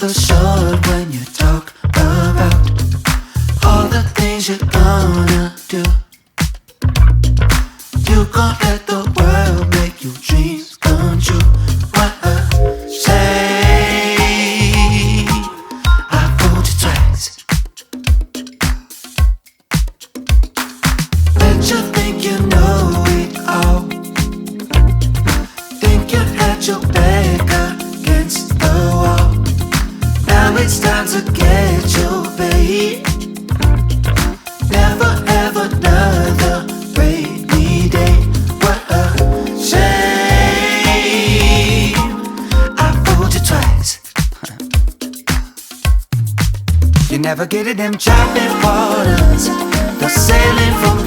the short when you talk about all the things you're gonna do. You gon' let the world make your dreams come true. What a shame I fooled you twice. Bet you think you know it all. Think you had your back against the wall. Now it's time to get your babe. Never have another rainy day. What a shame I fooled you twice. You never get it, them chopping waters. The sailing from